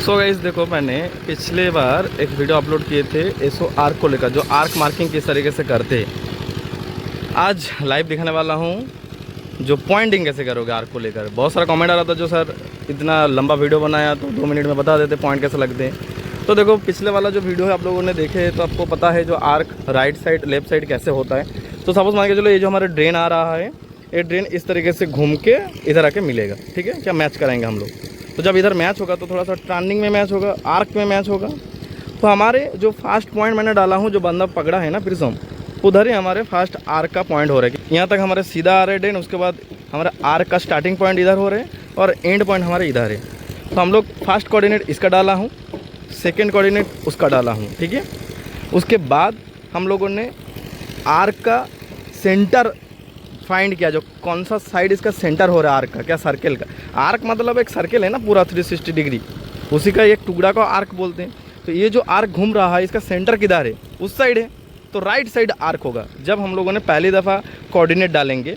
So guys देखो, मैंने पिछले बार एक वीडियो अपलोड किए थे एसओ आर्क को लेकर, जो आर्क मार्किंग किस तरीके से करते हैं। आज लाइव दिखाने वाला हूँ जो पॉइंटिंग कैसे करोगे आर्क को लेकर। बहुत सारा कमेंट आ रहा था, जो सर इतना लंबा वीडियो बनाया तो 2 मिनट में बता देते पॉइंट कैसे लगते हैं। तो देखो, पिछले वाला जो वीडियो है आप लोगों ने देखे तो आपको पता है जो arc right side left side कैसे होता है। तो सपोज मान के चलो, ये जो हमारा ड्रेन आ रहा है, ये ड्रेन इस तरीके से घूम के इधर आके मिलेगा। ठीक है, क्या मैच कराएंगे हम लोग। तो जब इधर मैच होगा तो थोड़ा सा टर्निंग में मैच होगा, आर्क में मैच होगा। तो हमारे जो फास्ट पॉइंट मैंने डाला हूँ, जो बंदा पकड़ा है ना प्रिज्म, उधर ही हमारे फास्ट आर्क का पॉइंट हो रहा है। यहाँ तक हमारे सीधा आ रहे ड्रेन, उसके बाद हमारा आर्क का स्टार्टिंग पॉइंट इधर हो रहे हैं और एंड पॉइंट हमारे इधर है। तो हम लोग फास्ट कोऑर्डिनेट इसका डाला हूँ, सेकेंड कोऑर्डिनेट उसका डाला हूँ। ठीक है, उसके बाद हम लोगों ने आर्क का सेंटर फाइंड किया, जो कौन सा साइड इसका सेंटर हो रहा है आर्क का, क्या सर्कल का। आर्क मतलब एक सर्कल है ना पूरा 360 डिग्री, उसी का एक टुकड़ा को आर्क बोलते हैं। तो ये जो आर्क घूम रहा है, इसका सेंटर किधर है, उस साइड है, तो राइट साइड आर्क होगा। जब हम लोगों ने पहली दफ़ा कोऑर्डिनेट डालेंगे,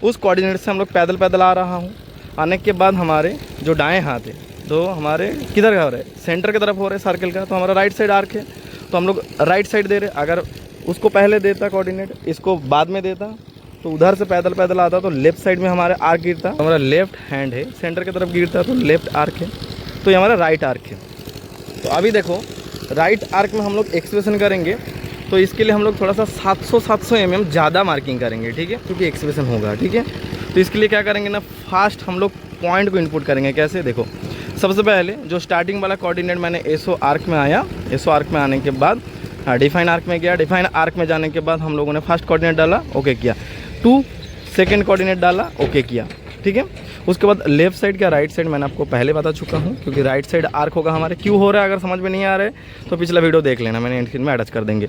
उस कोऑर्डिनेट से हम लोग पैदल पैदल आ रहा हूँ। आने के बाद हमारे जो दाएँ हाथ है, तो हमारे किधर का हो रहा है, सेंटर की तरफ हो रहा है सर्कल का, तो हमारा राइट साइड आर्क है। तो हम लोग राइट साइड दे रहे। अगर उसको पहले देता कोऑर्डिनेट, इसको बाद में देता, तो उधर से पैदल पैदल आता तो लेफ्ट साइड में हमारे आर्क गिरता। हमारा लेफ्ट हैंड है, सेंटर की तरफ गिरता तो लेफ्ट आर्क है, तो ये हमारा राइट आर्क है। तो अभी देखो, राइट आर्क में हम लोग एक्सप्रेशन करेंगे, तो इसके लिए हम लोग थोड़ा सा 700 mm ज़्यादा मार्किंग करेंगे। ठीक है, क्योंकि एक्सप्रेशन होगा। ठीक है, तो इसके लिए क्या करेंगे ना, फास्ट हम लोग पॉइंट को इनपुट करेंगे। कैसे, देखो, सबसे पहले जो स्टार्टिंग वाला कोऑर्डिनेट मैंने एसओ आर्क में आया, एसओ आर्क में आने के बाद डिफाइन आर्क में गया, डिफाइन आर्क में जाने के बाद हम लोगों ने फर्स्ट कोऑर्डिनेट डाला, ओके किया। 2 सेकेंड कोऑर्डिनेट डाला, ओके किया। ठीक है, उसके बाद लेफ्ट साइड क्या राइट साइड मैंने आपको पहले बता चुका हूँ, क्योंकि राइट साइड आर्क होगा हमारे। क्यों हो रहा है, अगर समझ में नहीं आ रहा है तो पिछला वीडियो देख लेना, मैंने एंड में अटैच कर देंगे।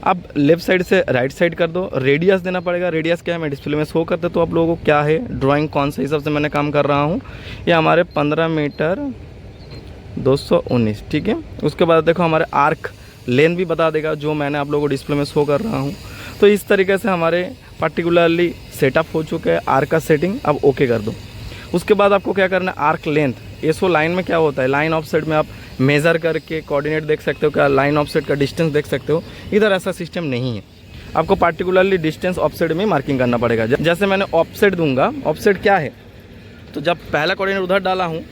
अब लेफ्ट साइड से राइट साइड कर दो, रेडियस देना पड़ेगा। रेडियस क्या है, मैं डिस्प्ले में शो करते तो आप लोगों को क्या है, ड्राइंग कौन से हिसाब से मैंने काम कर रहा हूँ। ये हमारे 15 मीटर 219। ठीक है, उसके बाद देखो हमारे आर्क लेंथ भी बता देगा, जो मैंने आप लोगों को डिस्प्ले में शो कर रहा हूँ। तो इस तरीके से हमारे पर्टिकुलरली सेटअप हो चुका है आर्क का सेटिंग। अब ओके कर दो। उसके बाद आपको क्या करना है, आर्क लेंथ, एसओ लाइन में क्या होता है, लाइन ऑफ साइड में आप मेज़र करके कोऑर्डिनेट देख सकते हो, क्या लाइन ऑफ साइड का डिस्टेंस देख सकते हो। इधर ऐसा सिस्टम नहीं है, आपको पर्टिकुलरली डिस्टेंस ऑफ साइड में मार्किंग करना पड़ेगा। जैसे मैंने ऑफ साइड दूंगा, ऑफ साइड क्या है, तो जब पहला कोऑर्डिनेट उधर डाला हूँ,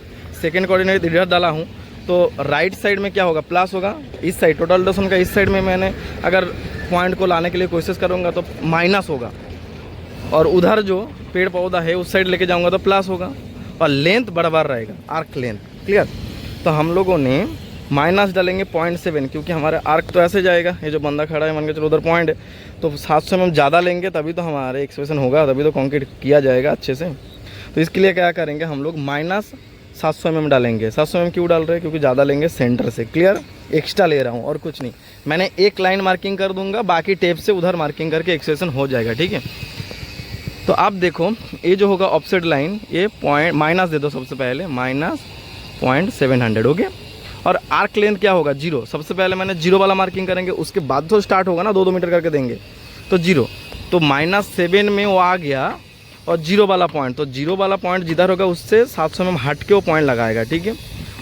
सेकेंड कोऑर्डिनेट इधर डाला हूँ, तो राइट साइड में क्या होगा, प्लस होगा। इस साइड टोटल डिस्टेंस का इस साइड में मैंने अगर पॉइंट को लाने के लिए कोशिश करूँगा तो माइनस होगा, और उधर जो पेड़ पौधा है उस साइड लेके जाऊँगा तो प्लस होगा, और लेंथ बराबर रहेगा, आर्क लेंथ। क्लियर। तो हम लोगों ने माइनस डालेंगे 0.7, क्योंकि हमारे आर्क तो ऐसे जाएगा, ये जो बंदा खड़ा है मान के चलो उधर पॉइंट है, तो 700 mm ज़्यादा लेंगे तभी तो हमारे एक्सप्रेशन होगा, तभी तो कंक्रीट किया जाएगा अच्छे से। तो इसके लिए क्या करेंगे, हम लोग -700 mm डालेंगे। 700 mm क्यों डाल रहे हैं, क्योंकि ज़्यादा लेंगे सेंटर से। क्लियर, एक्स्ट्रा ले रहा हूँ और कुछ नहीं। मैंने एक लाइन मार्किंग कर दूंगा, बाकी टेप से उधर मार्किंग करके एक्सप्रेशन हो जाएगा। ठीक है, तो आप देखो, ये जो होगा ऑफसेट लाइन, ये पॉइंट माइनस दे दो सबसे पहले, -0.700 हो गया। और आर्क लेंथ क्या होगा, 0। सबसे पहले मैंने 0 वाला मार्किंग करेंगे, उसके बाद तो स्टार्ट होगा ना, 2-2 मीटर करके देंगे, तो 0। तो -7 में वो आ गया, और 0 वाला पॉइंट, तो 0 वाला पॉइंट जिधर होगा उससे 700 mm हट के वो पॉइंट लगाएगा। ठीक है,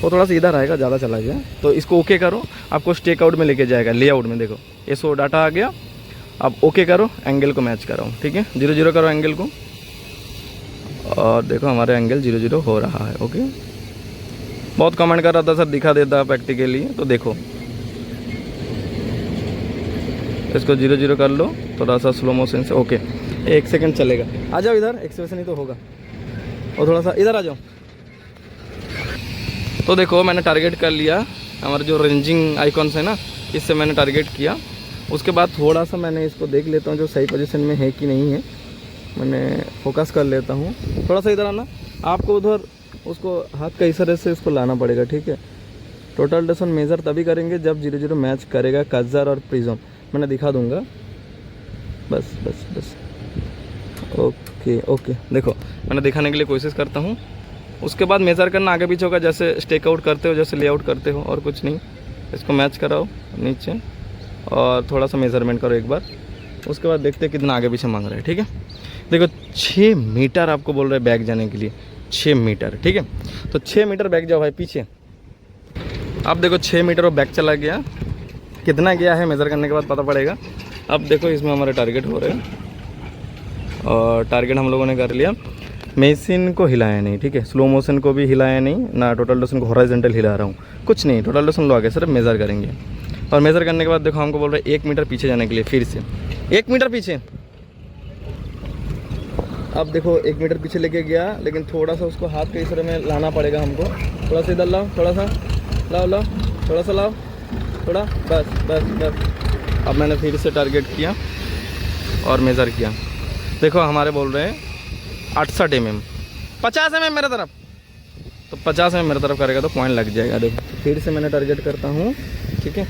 वो थोड़ा सा इधर आएगा, ज़्यादा चला गया, तो इसको ओके करो, आपको स्टेक आउट में लेके जाएगा, लेआउट में। देखो एसओ डाटा आ गया, अब ओके करो, एंगल को मैच कराओ। ठीक है, 0-0 करो एंगल को, और देखो हमारे एंगल 0-0 हो रहा है। ओके, बहुत कमेंट कर रहा था सर दिखा देता प्रैक्टिकली, तो देखो इसको 0-0 कर लो, थोड़ा सा स्लो मोशन से। ओके, 1 सेकंड चलेगा, आ जाओ इधर, एक्सप्रेशन ही तो होगा, और थोड़ा सा इधर आ जाओ। तो देखो मैंने टारगेट कर लिया, हमारे जो रेंजिंग आइकॉन्स है ना, इससे मैंने टारगेट किया। उसके बाद थोड़ा सा मैंने इसको देख लेता हूँ जो सही पोजीशन में है कि नहीं है, मैंने फोकस कर लेता हूँ। थोड़ा सा इधर आना, आपको उधर उसको हाथ का इशारे से इसको लाना पड़ेगा। ठीक है, टोटल डिस्टेंस मेज़र तभी करेंगे जब 0-0 मैच करेगा कजर और प्रिज्म, मैंने दिखा दूंगा। बस बस बस, ओके ओके, देखो मैंने दिखाने के लिए कोशिश करता हूँ। उसके बाद मेज़र करना आगे पीछे होगा, जैसे स्टेक आउट करते हो, जैसे लेआउट करते हो, और कुछ नहीं। इसको मैच कराओ नीचे, और थोड़ा सा मेज़रमेंट करो एक बार, उसके बाद देखते हैं कितना आगे पीछे मांग रहा है। ठीक है, देखो 6 मीटर आपको बोल रहे हैं बैक जाने के लिए, 6 मीटर। ठीक है, तो 6 मीटर बैक जाओ भाई पीछे। अब देखो 6 मीटर और बैक चला गया, कितना गया है मेज़र करने के बाद पता पड़ेगा। अब देखो इसमें हमारे टारगेट हो रहे हैं और टारगेट हम लोगों ने कर लिया। मशीन को हिलाया नहीं, ठीक है, स्लो मोशन को भी हिलाया नहीं ना, टोटल ड्यूरेशन को हॉरिजॉन्टल हिला रहा हूँ, कुछ नहीं, टोटल ड्यूरेशन लो आगे सिर्फ मेज़र करेंगे। और मेज़र करने के बाद देखो हमको बोल रहे हैं 1 मीटर पीछे जाने के लिए, फिर से 1 मीटर पीछे। अब देखो 1 मीटर पीछे लेके गया, लेकिन थोड़ा सा उसको हाथ के इस तरह में लाना पड़ेगा हमको, थोड़ा सा इधर लाओ, थोड़ा सा लाओ, थोड़ा सा लाओ, थोड़ा, बस बस बस। अब मैंने फिर से टारगेट किया और मेज़र किया। देखो हमारे बोल रहे हैं 68 mm, 50 mm मेरे तरफ, तो 50 mm मेरे तरफ करेगा तो पॉइंट लग जाएगा। देखो फिर से मैंने टारगेट करता हूँ, ठीक है,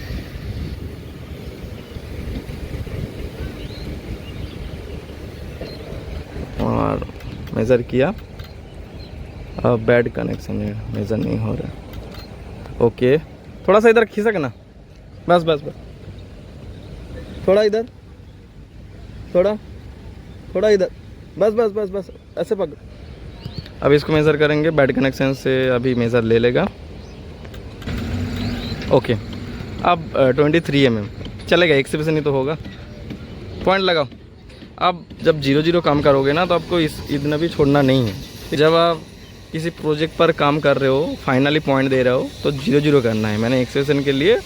और मेज़र किया। अब बैड कनेक्शन है, मेज़र नहीं हो रहा। ओके, थोड़ा सा इधर खिसक ना, बस बस बस, थोड़ा इधर, थोड़ा इधर, बस बस बस बस, ऐसे पकड़। अब इसको मेज़र करेंगे, बैड कनेक्शन से अभी मेज़र ले लेगा। ओके, अब 23 mm चलेगा, 1 से नहीं तो होगा, पॉइंट लगाओ। अब जब 0-0 काम करोगे ना तो आपको इतना भी छोड़ना नहीं है। जब आप किसी प्रोजेक्ट पर काम कर रहे हो, फाइनली पॉइंट दे रहे हो, तो 0-0 करना है। मैंने एक्सेशन के लिए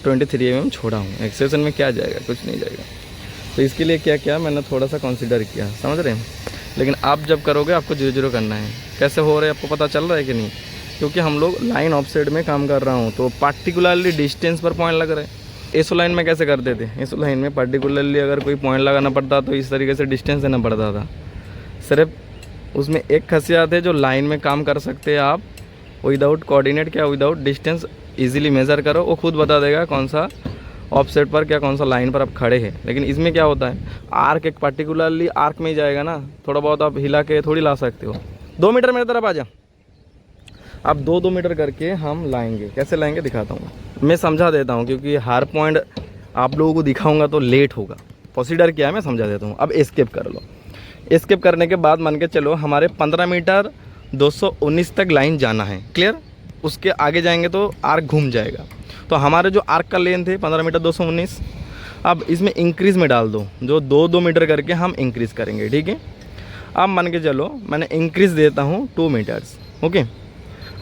23 mm छोड़ा हूँ, एक्सेशन में क्या जाएगा, कुछ नहीं जाएगा। तो इसके लिए क्या किया, मैंने थोड़ा सा कंसिडर किया, समझ रहे हैं। लेकिन आप जब करोगे आपको 0-0 करना है। कैसे हो रहा है आपको पता चल रहा है कि नहीं, क्योंकि हम लोग लाइन ऑफ साइड में काम कर रहा हूँ, तो पार्टिकुलरली डिस्टेंस पर पॉइंट लग रहा है। एसओ लाइन में कैसे करते थे, एसओ लाइन में पार्टिकुलरली अगर कोई पॉइंट लगाना पड़ता तो इस तरीके से डिस्टेंस देना पड़ता था। सिर्फ उसमें एक खासियत है, जो लाइन में काम कर सकते हैं आप विदाउट कोऑर्डिनेट, क्या विदाउट डिस्टेंस इजीली मेज़र करो, वो खुद बता देगा कौन सा ऑफसेट पर क्या कौन सा लाइन पर आप खड़े हैं। लेकिन इसमें क्या होता है, आर्क एक पार्टिकुलरली आर्क में ही जाएगा ना, थोड़ा बहुत आप हिला के थोड़ी ला सकते हो। 2 मीटर मेरे तरफ आ जा। अब 2-2 मीटर करके हम लाएंगे, कैसे लाएंगे दिखाता हूँ, मैं समझा देता हूँ, क्योंकि हर पॉइंट आप लोगों को दिखाऊंगा तो लेट होगा। प्रोसीडर क्या है मैं समझा देता हूँ। अब एस्केप कर लो, एस्केप करने के बाद मान के चलो हमारे 15 मीटर 219 तक लाइन जाना है, क्लियर। उसके आगे जाएंगे तो आर्क घूम जाएगा। तो हमारे जो आर्क का लेंथ है 15 मीटर 219, अब इसमें इंक्रीज़ में डाल दो, जो 2-2 मीटर करके हम इंक्रीज़ करेंगे, ठीक है। अब मान के चलो मैंने इंक्रीज़ देता हूँ 2 मीटर्स, ओके।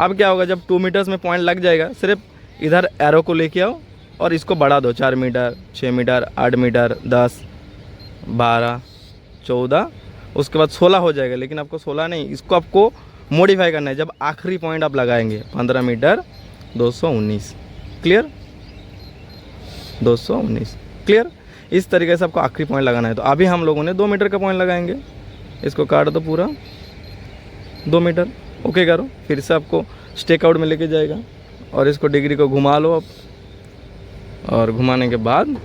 अब क्या होगा, जब 2 मीटर्स में पॉइंट लग जाएगा, सिर्फ इधर एरो को लेके आओ और इसको बढ़ा दो, 4 मीटर, 6 मीटर, 8 मीटर, 10, 12, 14, उसके बाद 16 हो जाएगा। लेकिन आपको 16 नहीं, इसको आपको मॉडिफाई करना है। जब आखिरी पॉइंट आप लगाएंगे 15 मीटर 219, क्लियर, 219, क्लियर। इस तरीके से आपको आखिरी पॉइंट लगाना है। तो अभी हम लोगों ने 2 मीटर का पॉइंट लगाएंगे, इसको काट दो पूरा 2 मीटर, ओके करो। फिर से आपको स्टेक आउट में लेके जाएगा और इसको डिग्री को घुमा लो आप, और घुमाने के बाद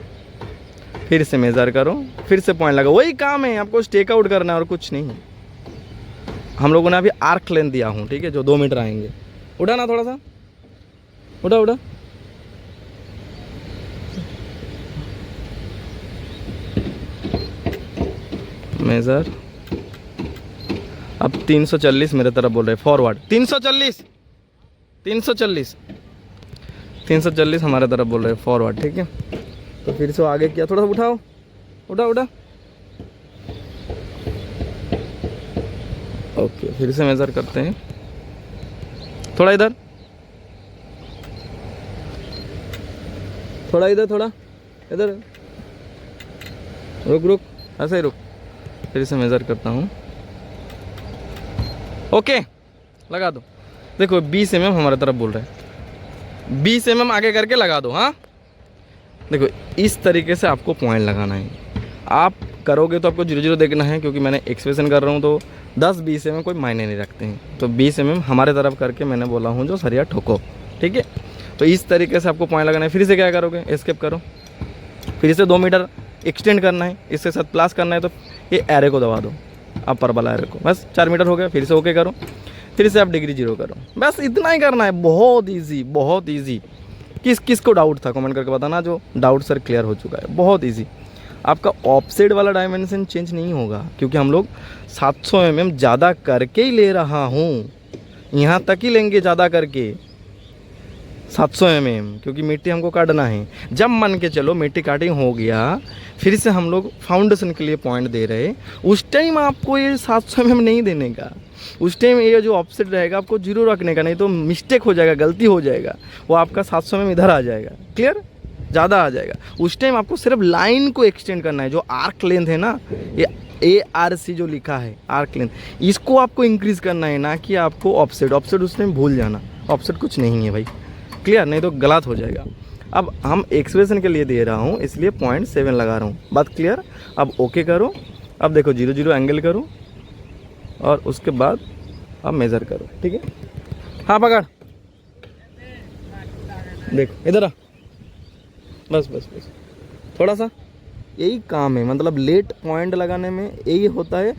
फिर से मेज़र करो, फिर से पॉइंट लगाओ। वही काम है, आपको स्टेक आउट करना है और कुछ नहीं है। हम लोगों ने अभी आर्क लेंथ दिया हूँ, ठीक है, जो 2 मीटर आएंगे। उठा ना, थोड़ा सा उठा, मेज़र। अब 340 मेरे तरफ बोल रहे, फॉरवर्ड 340 हमारे तरफ बोल रहे फॉरवर्ड, ठीक है। तो फिर से आगे किया, थोड़ा सा उठाओ, उठा, ओके। फिर से मेज़र करते हैं, थोड़ा इधर, थोड़ा इधर, रुक, ऐसे ही रुक। फिर से मेज़र करता हूँ, ओके, लगा दो। देखो 20 mm हमारे तरफ बोल रहे हैं, 20 mm आगे करके लगा दो। हाँ देखो, इस तरीके से आपको पॉइंट लगाना है। आप करोगे तो आपको 0-0 देखना है, क्योंकि मैंने एक्सप्रेशन कर रहा हूँ तो 10-20 mm कोई मायने नहीं रखते हैं। तो 20 mm हमारे तरफ करके मैंने बोला हूँ जो सरिया ठोको, ठीक है। तो इस तरीके से आपको पॉइंट लगाना है। फिर से क्या करोगे, एस्केप करो, फिर से 2 मीटर एक्सटेंड करना है, इसके साथ प्लस करना है। तो ये एरे को दबा दो, अपर वाला एरे को, बस 4 मीटर हो गया। फिर से ओके करो, फिर से आप डिग्री 0 करो, बस इतना ही करना है। बहुत ईजी। किस को डाउट था कमेंट करके बताना, जो डाउट सर क्लियर हो चुका है। बहुत ईजी। आपका ऑफसेट वाला डायमेंशन चेंज नहीं होगा, क्योंकि हम लोग 700 mm ज़्यादा करके ही ले रहा हूँ, यहाँ तक ही लेंगे ज़्यादा करके। 700 mm, क्योंकि मिट्टी हमको काटना है। जब मान के चलो मिट्टी काटिंग हो गया, फिर से हम लोग फाउंडेशन के लिए पॉइंट दे रहे, उस टाइम आपको ये 700 mm नहीं देने का। उस टाइम ये जो ऑफसेट रहेगा आपको 0 रखने का, नहीं तो मिस्टेक हो जाएगा, गलती हो जाएगा, वो आपका 700 mm इधर आ जाएगा, क्लियर, ज़्यादा आ जाएगा। उस टाइम आपको सिर्फ लाइन को एक्सटेंड करना है। जो आर्क लेंथ है ना, ये ARC जो लिखा है आर्क लेंथ, इसको आपको इंक्रीज़ करना है, ना कि आपको ऑफसेट। ऑफसेट उस टाइम भूल जाना, ऑफसेट कुछ नहीं है भाई, क्लियर, नहीं तो गलत हो जाएगा। अब हम एक्सप्रेशन के लिए दे रहा हूँ, इसलिए 0.7 लगा रहा हूँ, बात क्लियर। अब ओके करो, अब देखो 0 एंगल करो और उसके बाद अब मेज़र करो, ठीक है। हाँ पकड़, देखो इधर आ, बस बस बस, थोड़ा सा, यही काम है। मतलब लेट पॉइंट लगाने में यही होता है।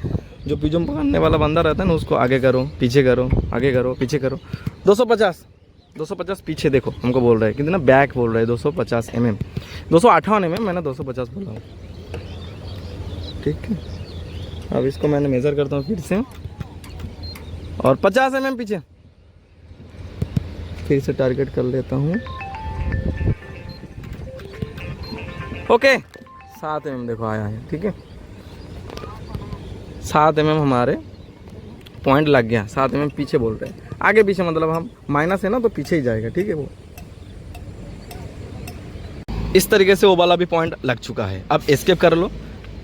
जो पिजम पकड़ने वाला बंदा रहता है ना, उसको आगे करो पीछे करो, आगे करो पीछे करो। 250 पीछे देखो, हमको बोल रहा है कितना, बैक बोल रहा है 250 mm, 258 mm, मैंने 250 बोला हूँ, ठीक है। अब इसको मैंने मेज़र करता हूँ फिर से, और 50 mm पीछे फिर से टारगेट कर लेता हूँ। ओके, 7 mm देखो आया है, ठीक है। 7 mm हमारे पॉइंट लग गया। 7 mm पीछे बोल रहे हैं, आगे पीछे मतलब हम माइनस है ना, तो पीछे ही जाएगा, ठीक है। वो इस तरीके से वो वाला भी पॉइंट लग चुका है। अब एस्केप कर लो।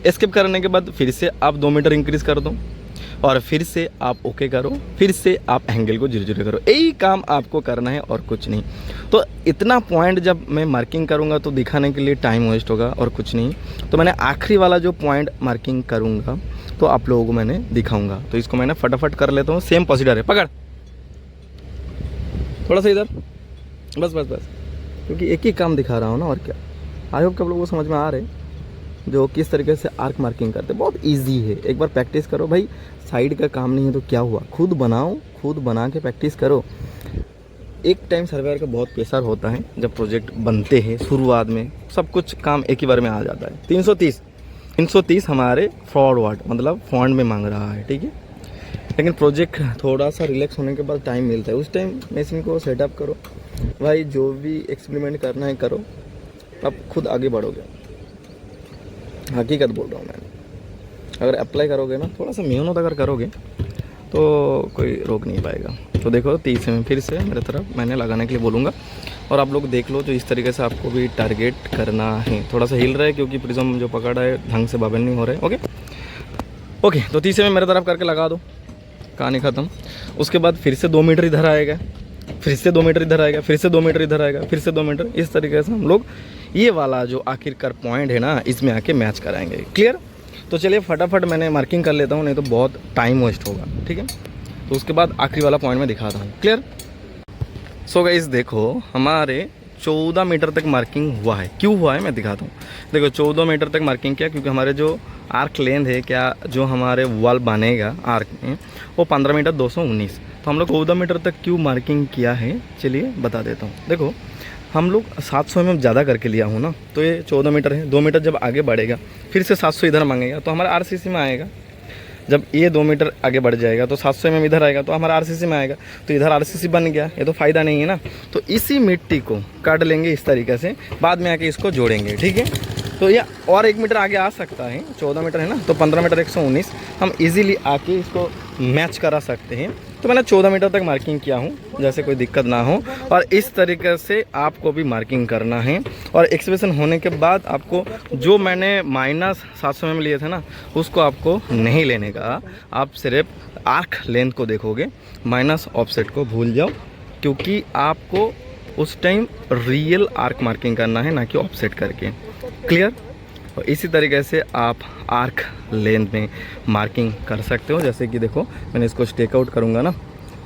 एस्केप करने के बाद फिर से आप 2 मीटर इंक्रीज कर दो, और फिर से आप ओके करो, फिर से आप एंगल को 0 करो। यही काम आपको करना है और कुछ नहीं। तो इतना पॉइंट जब मैं मार्किंग करूँगा तो दिखाने के लिए टाइम वेस्ट होगा और कुछ नहीं। तो मैंने आखिरी वाला जो पॉइंट मार्किंग करूँगा तो आप लोगों को मैंने दिखाऊंगा। तो इसको मैंने फटाफट कर लेता हूँ। सेम प्रोसीजर है, पकड़ थोड़ा सा इधर, बस बस बस, क्योंकि एक ही काम दिखा रहा हूँ ना, और क्या। आई होप कि आप लोगों को समझ में आ रहे जो किस तरीके से आर्क मार्किंग करते। बहुत इजी है, एक बार प्रैक्टिस करो भाई। साइड का काम नहीं है तो क्या हुआ, खुद बनाओ, खुद बना के प्रैक्टिस करो। एक टाइम सर्वेयर का बहुत प्रेशर होता है जब प्रोजेक्ट बनते हैं, शुरुआत में सब कुछ काम एक ही बार में आ जाता है। 330 हमारे फॉरवर्ड मतलब फॉन्ट में मांग रहा है, ठीक है। लेकिन प्रोजेक्ट थोड़ा सा रिलैक्स होने के बाद टाइम मिलता है, उस टाइम मशीन को सेटअप करो भाई। जो भी एक्सपेरिमेंट करना है करो, आप खुद आगे बढ़ोगे। हकीकत बोल रहा हूँ मैं। अगर अप्लाई करोगे ना, थोड़ा सा मेहनत अगर करोगे तो कोई रोक नहीं पाएगा। तो देखो 30 में फिर से मेरे तरफ मैंने लगाने के लिए बोलूँगा, और आप लोग देख लो जो इस तरीके से आपको भी टारगेट करना है। थोड़ा सा हिल रहा है क्योंकि प्रिज्म जो पकड़ा है ढंग से बाबल नहीं हो रहे। ओके, तो 30 में मेरे तरफ करके लगा दो, कहानी ख़त्म। उसके बाद फिर से 2 मीटर इधर आएगा, फिर से 2 मीटर इधर आएगा, फिर से 2 मीटर इधर आएगा, फिर से 2 मीटर। इस तरीके से हम लोग ये वाला जो आखिरकार पॉइंट है ना, इसमें आके मैच कराएंगे। क्लियर? तो चलिए फटाफट मैंने मार्किंग कर लेता हूँ, नहीं तो बहुत टाइम वेस्ट होगा, ठीक है। तो उसके बाद आखिरी वाला पॉइंट मैं दिखाता हूँ। क्लियर? सो गाइस देखो, हमारे 14 मीटर तक मार्किंग हुआ है। क्यों हुआ है मैं दिखाता हूँ। देखो 14 मीटर तक मार्किंग किया क्योंकि हमारे जो आर्क लेंथ है, क्या जो हमारे वॉल बनेगा आर्क में, वो 15 मीटर 219। तो हम लोग 14 मीटर तक क्यों मार्किंग किया है, चलिए बता देता हूँ। देखो हम लोग 700 mm ज़्यादा करके लिया हूँ ना, तो ये 14 मीटर है। 2 मीटर जब आगे बढ़ेगा फिर से 700 इधर मांगेगा तो हमारा RCC में आएगा। जब ये 2 मीटर आगे बढ़ जाएगा तो 700 mm इधर आएगा तो हमारा RCC में आएगा। तो इधर RCC बन गया, ये तो फ़ायदा नहीं है ना। तो इसी मिट्टी को काट लेंगे इस तरीके से, बाद में आके इसको जोड़ेंगे, ठीक है। तो ये और 1 मीटर आगे आ सकता है, 14 मीटर है ना, तो 15 मीटर 119 हम इजीली आके इसको मैच करा सकते हैं। तो मैंने 14 मीटर तक मार्किंग किया हूँ, जैसे कोई दिक्कत ना हो। और इस तरीके से आपको भी मार्किंग करना है। और एक्सप्रेशन होने के बाद आपको जो मैंने -700 mm लिए थे ना, उसको आपको नहीं लेने का। आप सिर्फ आर्क लेंथ को देखोगे, माइनस ऑफसेट को भूल जाओ, क्योंकि आपको उस टाइम रियल आर्क मार्किंग करना है, ना कि ऑफसेट करके। क्लियर? और इसी तरीके से आप आर्क लेंथ में मार्किंग कर सकते हो। जैसे कि देखो मैंने इसको स्टेक आउट करूँगा ना,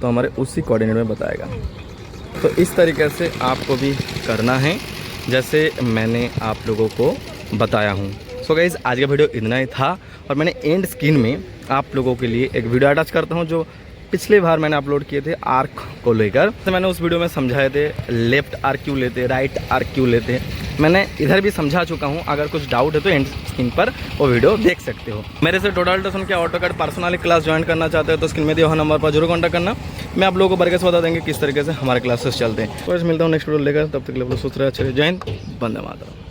तो हमारे उसी कोऑर्डिनेट में बताएगा। तो इस तरीके से आपको भी करना है, जैसे मैंने आप लोगों को बताया हूँ। सो गाइस आज का वीडियो इतना ही था, और मैंने एंड स्क्रीन में आप लोगों के लिए एक वीडियो अटैच करता हूँ जो पिछले बार मैंने अपलोड किए थे आर्क को लेकर। तो मैंने उस वीडियो में समझाए थे लेफ्ट आर्क क्यों लेते, राइट आर्क क्यों लेते, मैंने इधर भी समझा चुका हूँ। अगर कुछ डाउट है तो एंड स्क्रीन पर वो वीडियो देख सकते हो। मेरे से टोटल सुन के ऑटोकैड पर्सनली क्लास ज्वाइन करना चाहते हो तो स्क्रीन में दिए हुए नंबर पर जरूर कॉन्टैक्ट करना। मैं आप लोगों को बारीकी से बता देंगे किस तरीके से हमारे क्लासेस चलते हैं। तो मिलता हूँ नेक्स्ट वीडियो लेकर, तब तक के लिए सुस्त रहे, अच्छे जय हिंद, वंदे मातरम।